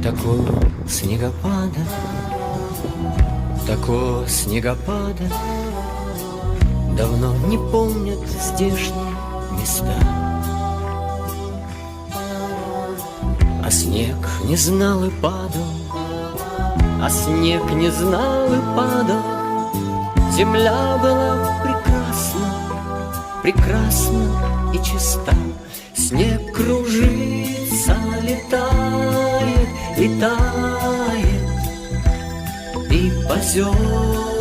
Такого снегопада, такого снегопада давно не помнят здешние места. А снег не знал и падал, а снег не знал и падал. Земля была прекрасна, прекрасна и чиста. Снег кружится, летает и тает, и по зернам